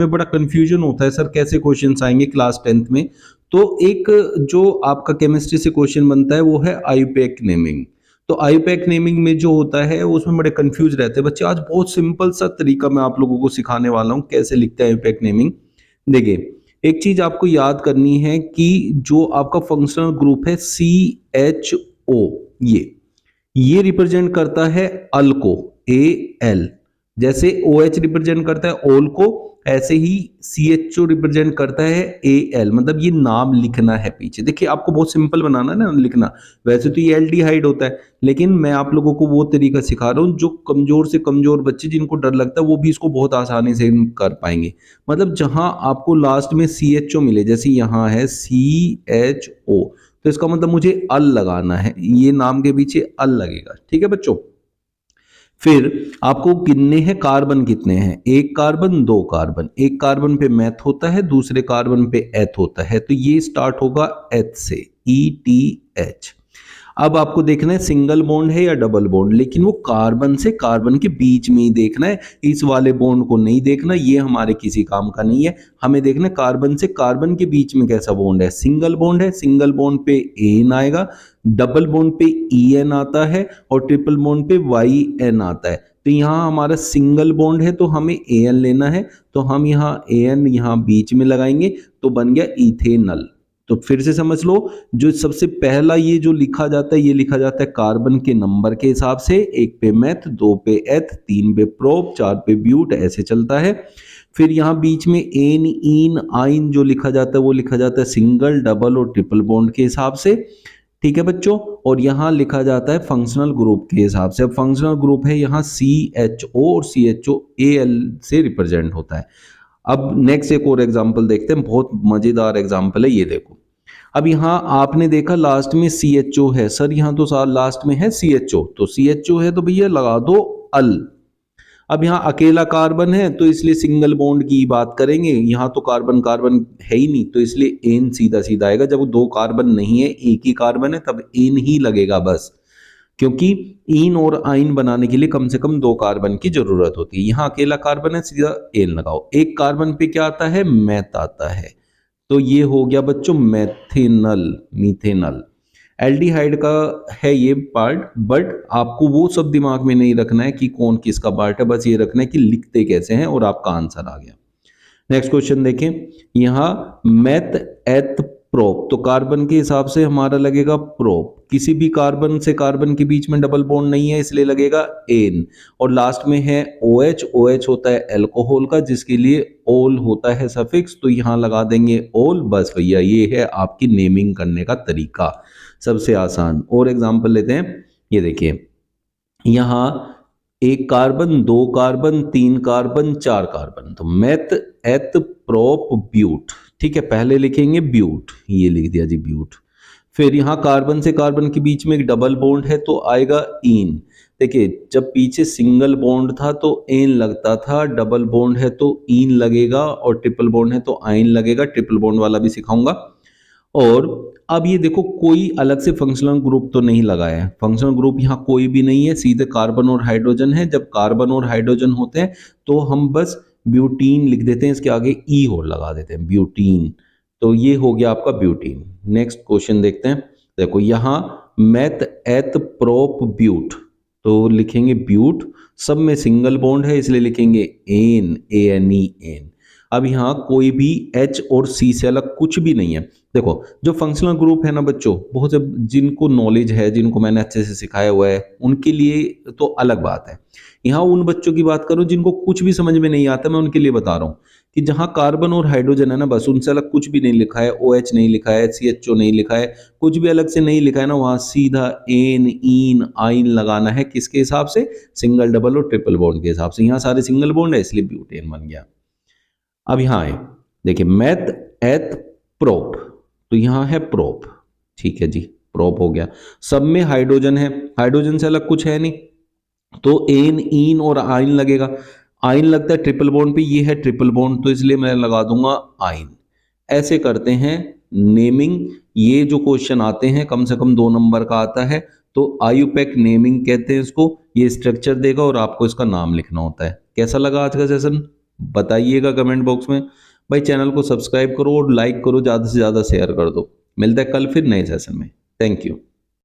में बड़ा कंफ्यूजन होता है, सर कैसे क्वेश्चंस आएंगे क्लास 10th में। तो एक जो आपका केमिस्ट्री से क्वेश्चन बनता है वो है आईयूपैक नेमिंग। तो आईयूपैक नेमिंग में जो होता है उसमें बड़े कंफ्यूज रहते हैं बच्चे। आज बहुत सिंपल सा तरीका मैं आप लोगों को सिखाने वाला हूँ कैसे लिखते हैं आईयूपैक नेमिंग। देखिए, एक चीज आपको याद करनी है कि जो आपका फंक्शनल ग्रुप है CHO, ये रिप्रेजेंट करता है अल को, AL। जैसे OH रिप्रेजेंट करता है ओल को, ऐसे ही CHO रिप्रेजेंट करता है AL। मतलब ये नाम लिखना है पीछे। देखिए, आपको बहुत सिंपल बनाना है ना लिखना। वैसे तो ये एल्डिहाइड होता है, लेकिन मैं आप लोगों को वो तरीका सिखा रहा हूँ जो कमजोर से कमजोर बच्चे जिनको डर लगता है वो भी इसको बहुत आसानी से कर पाएंगे। मतलब जहां आपको लास्ट में CHO मिले, जैसे यहाँ है CHO, तो इसका मतलब मुझे अल लगाना है, ये नाम के पीछे अल लगेगा। ठीक है बच्चों। फिर आपको गिनने हैं कार्बन कितने हैं, एक कार्बन, दो कार्बन। एक कार्बन पे मैथ होता है, दूसरे कार्बन पे एथ होता है, तो ये स्टार्ट होगा एथ से, ETH। अब आपको देखना है सिंगल बॉन्ड है या डबल बॉन्ड, लेकिन वो कार्बन से कार्बन के बीच में ही देखना है, इस वाले बॉन्ड को नहीं देखना, ये हमारे किसी काम का नहीं है। हमें देखना है कार्बन से कार्बन के बीच में कैसा बॉन्ड है। सिंगल बॉन्ड है, सिंगल बॉन्ड पे AN आएगा, डबल बॉन्ड पे EN आता है और ट्रिपल बॉन्ड पे YN आता है। तो यहाँ हमारा सिंगल बॉन्ड है तो हमें AN लेना है, तो हम यहाँ AN यहाँ बीच में लगाएंगे तो बन गया इथेनल। तो फिर से समझ लो, जो सबसे पहला ये जो लिखा जाता है, ये लिखा जाता है कार्बन के नंबर के हिसाब से, एक पे मैथ, दो पे एथ, तीन पे प्रोप, चार पे ब्यूट, ऐसे चलता है। फिर यहाँ बीच में एन, इन, आइन जो लिखा जाता है वो लिखा जाता है सिंगल, डबल और ट्रिपल बॉन्ड के हिसाब से। ठीक है बच्चों। और यहाँ लिखा जाता है फंक्शनल ग्रुप के हिसाब से। अब फंक्शनल ग्रुप है यहाँ CHO और CHO AL से रिप्रेजेंट होता है। अब नेक्स्ट एक और एग्जांपल देखते हैं, बहुत मजेदार एग्जांपल है, ये देखो। अब यहाँ आपने देखा लास्ट में CHO है, सर यहाँ तो लास्ट में है CHO, तो CHO है तो भैया लगा दो अल। अब यहाँ अकेला कार्बन है तो इसलिए सिंगल बॉन्ड की बात करेंगे, यहाँ तो कार्बन कार्बन है ही नहीं तो इसलिए एन सीधा सीधा आएगा। जब दो कार्बन नहीं है, एक ही कार्बन है, तब एन ही लगेगा बस, क्योंकि इन और आइन बनाने के लिए कम से कम दो कार्बन की जरूरत होती है। यहाँ अकेला कार्बन है, सीधा एन लगाओ। एक कार्बन पे क्या आता है, मैथ आता है, तो ये हो गया बच्चों मैथेनल, मीथेनल। एल्डिहाइड का है ये पार्ट, बट आपको वो सब दिमाग में नहीं रखना है कि कौन किसका पार्ट है, बस ये रखना है कि लिखते कैसे हैं और आपका आंसर आ गया। नेक्स्ट क्वेश्चन देखें, यहाँ मैथ एथ प्रोप, तो कार्बन के हिसाब से हमारा लगेगा प्रोप। किसी भी कार्बन से कार्बन के बीच में डबल बॉन्ड नहीं है इसलिए लगेगा एन। और लास्ट में है OH, OH होता है अल्कोहल का जिसके लिए ओल होता है सफिक्स, तो यहां लगा देंगे ओल। बस भैया ये है आपकी नेमिंग करने का तरीका, सबसे आसान। और एग्जांपल लेते हैं, ये देखिए यहां एक कार्बन, दो कार्बन, तीन कार्बन, चार कार्बन, तो मैथ एथ प्रोप ब्यूट। ठीक है, पहले लिखेंगे ब्यूट, ये लिख दिया जी ब्यूट। फिर यहाँ कार्बन से कार्बन के बीच में एक डबल बॉन्ड है तो आएगा इन। देखिए, जब पीछे सिंगल बॉन्ड था तो एन लगता था, डबल बॉन्ड है तो इन लगेगा, और ट्रिपल बॉन्ड है तो आइन लगेगा। ट्रिपल बॉन्ड वाला भी सिखाऊंगा। और अब ये देखो, कोई अलग से फंक्शनल ग्रुप तो नहीं लगाया है, फंक्शनल ग्रुप यहाँ कोई भी नहीं है, सीधे कार्बन और हाइड्रोजन है। जब कार्बन और हाइड्रोजन होते हैं तो हम बस ब्यूटीन लिख देते हैं, इसके आगे ई और लगा देते हैं, ब्यूटीन। तो ये हो गया आपका ब्यूटीन। नेक्स्ट क्वेश्चन देखते हैं। देखो यहाँ मैथ एथ प्रोप ब्यूट, तो लिखेंगे ब्यूट, सब में सिंगल बॉन्ड है इसलिए लिखेंगे एन, ANE, एन। अब यहाँ कोई भी H और C से अलग कुछ भी नहीं है। देखो, जो फंक्शनल ग्रुप है ना बच्चों, बहुत से जिनको नॉलेज है, जिनको मैंने अच्छे से सिखाया हुआ है, उनके लिए तो अलग बात है। यहाँ उन बच्चों की बात करूं जिनको कुछ भी समझ में नहीं आता, मैं उनके लिए बता रहा हूँ कि जहाँ कार्बन और हाइड्रोजन है ना, बस उनसे अलग कुछ भी नहीं लिखा है, OH नहीं लिखा है, CHO नहीं लिखा है, कुछ भी अलग से नहीं लिखा है ना, वहाँ सीधा एन, इन, आइन लगाना है। किसके हिसाब से, सिंगल, डबल और ट्रिपल बॉन्ड के हिसाब से। यहाँ सारे सिंगल बॉन्ड है इसलिए ब्यूटेन बन गया। अब यहाँ आए, देखिए मैथ एथ प्रोप, तो यहाँ है प्रोप। ठीक है जी, प्रोप हो गया। सब में हाइड्रोजन है, हाइड्रोजन से अलग कुछ है नहीं, तो एन, इन और आइन लगेगा। आइन लगता है ट्रिपल बॉन्ड पे, ये है ट्रिपल बॉन्ड, तो इसलिए मैं लगा दूंगा आइन। ऐसे करते हैं नेमिंग। ये जो क्वेश्चन आते हैं कम से कम 2 नंबर का आता है, तो आईयूपैक नेमिंग कहते हैं इसको। ये स्ट्रक्चर देगा और आपको इसका नाम लिखना होता है। कैसा लगा आज का सेशन? बताइएगा कमेंट बॉक्स में। भाई चैनल को सब्सक्राइब करो और लाइक करो, ज़्यादा से ज़्यादा शेयर कर दो। मिलता है कल फिर नए सेशन में। Thank you.